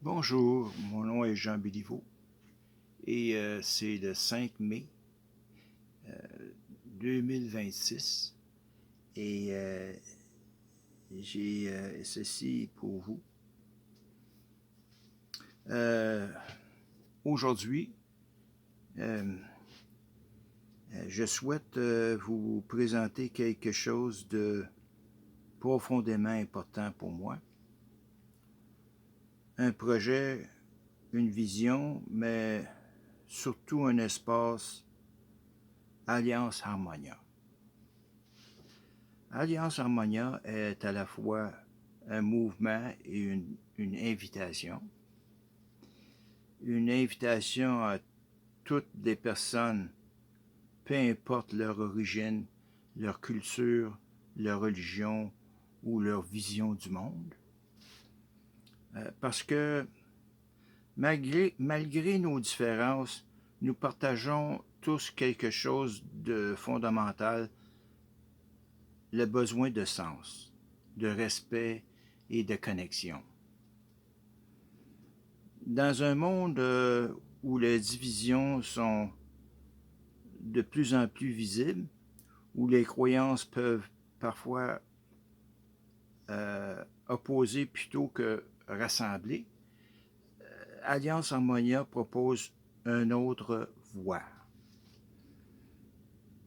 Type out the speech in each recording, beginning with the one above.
Bonjour, mon nom est Jean Béliveau et c'est le 5 mai 2026 et j'ai ceci pour vous. Euh, Aujourd'hui, euh, je souhaite vous présenter quelque chose de profondément important pour moi. Un projet, une vision, mais surtout un espace Alliance Harmonia. Alliance Harmonia est à la fois un mouvement et une invitation. Une invitation à toutes les personnes, peu importe leur origine, leur culture, leur religion ou leur vision du monde. Parce que malgré nos différences, nous partageons tous quelque chose de fondamental, le besoin de sens, de respect et de connexion. Dans un monde où les divisions sont de plus en plus visibles, où les croyances peuvent parfois opposer plutôt que rassembler, Alliance Harmonia propose une autre voie,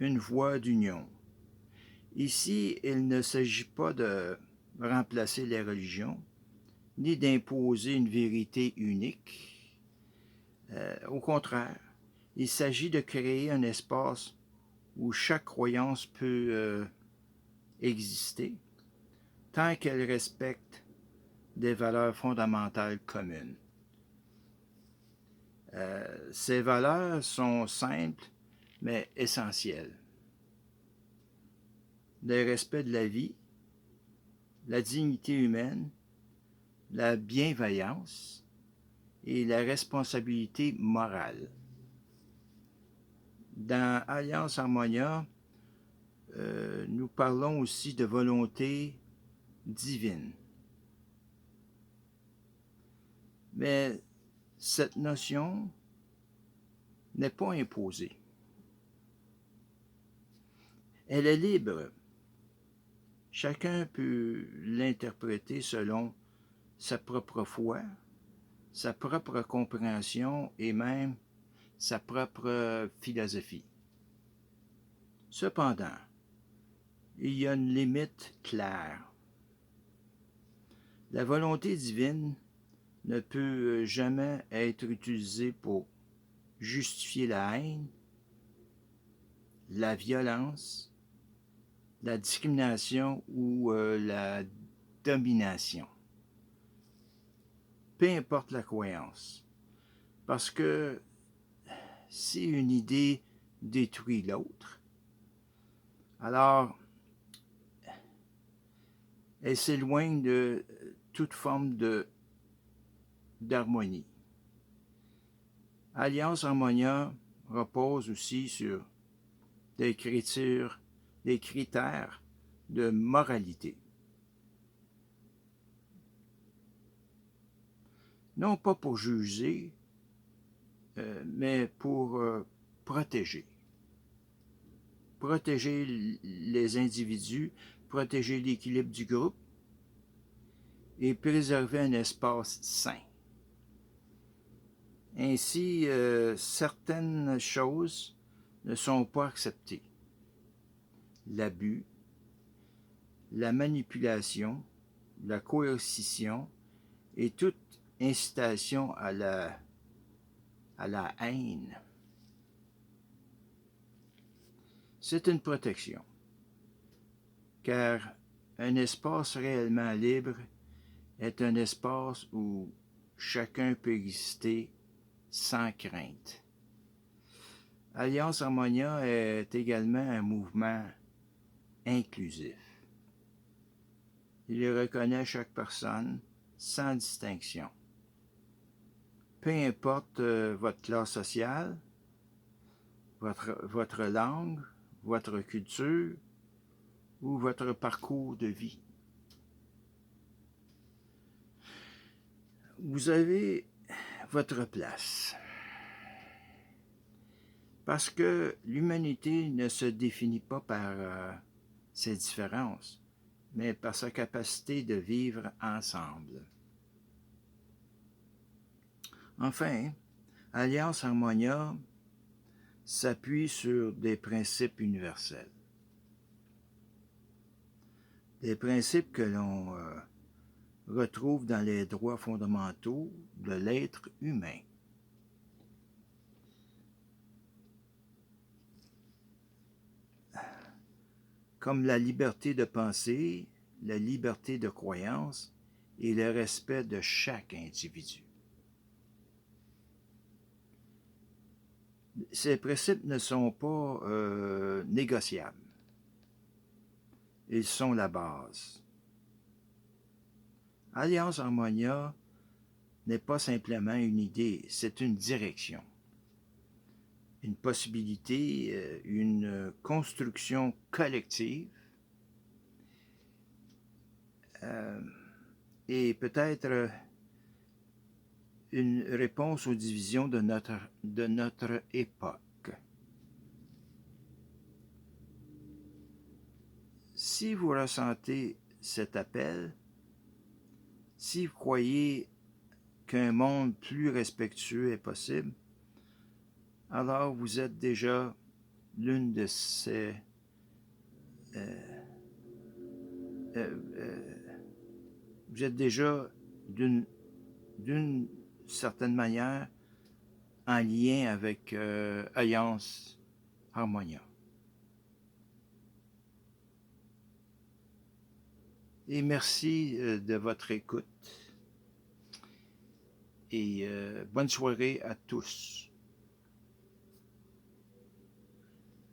une voie d'union. Ici, il ne s'agit pas de remplacer les religions, ni d'imposer une vérité unique. Au contraire, il s'agit de créer un espace où chaque croyance peut exister tant qu'elle respecte des valeurs fondamentales communes. Ces valeurs sont simples mais essentielles. Le respect de la vie, la dignité humaine, la bienveillance et la responsabilité morale. Dans Alliance Harmonia, nous parlons aussi de volonté divine. Mais cette notion n'est pas imposée. Elle est libre. Chacun peut l'interpréter selon sa propre foi, sa propre compréhension et même sa propre philosophie. Cependant, il y a une limite claire. La volonté divine ne peut jamais être utilisée pour justifier la haine, la violence, la discrimination ou la domination. Peu importe la croyance. Parce que si une idée détruit l'autre, alors elle s'éloigne de toute forme d'harmonie. Alliance Harmonia repose aussi sur des critères de moralité. Non pas pour juger, mais pour protéger. Protéger les individus, protéger l'équilibre du groupe et préserver un espace sain. Ainsi, certaines choses ne sont pas acceptées. L'abus, la manipulation, la coercition et toute incitation à la haine. C'est une protection, car un espace réellement libre est un espace où chacun peut exister sans crainte. Alliance Harmonia est également un mouvement inclusif. Il reconnaît chaque personne sans distinction. Peu importe votre classe sociale, votre langue, votre culture ou votre parcours de vie. Vous avez votre place. Parce que l'humanité ne se définit pas par ses différences, mais par sa capacité de vivre ensemble. Enfin, Alliance Harmonia s'appuie sur des principes universels. Des principes que l'on retrouve dans les droits fondamentaux de l'être humain. Comme la liberté de penser, la liberté de croyance et le respect de chaque individu. Ces principes ne sont pas négociables. Ils sont la base. Alliance Harmonia n'est pas simplement une idée, c'est une direction, une possibilité, une construction collective et peut-être une réponse aux divisions de notre époque. Si vous ressentez cet appel, si vous croyez qu'un monde plus respectueux est possible, alors vous êtes déjà l'une de ces vous êtes déjà d'une certaine manière en lien avec Alliance Harmonia. Et merci de votre écoute et bonne soirée à tous.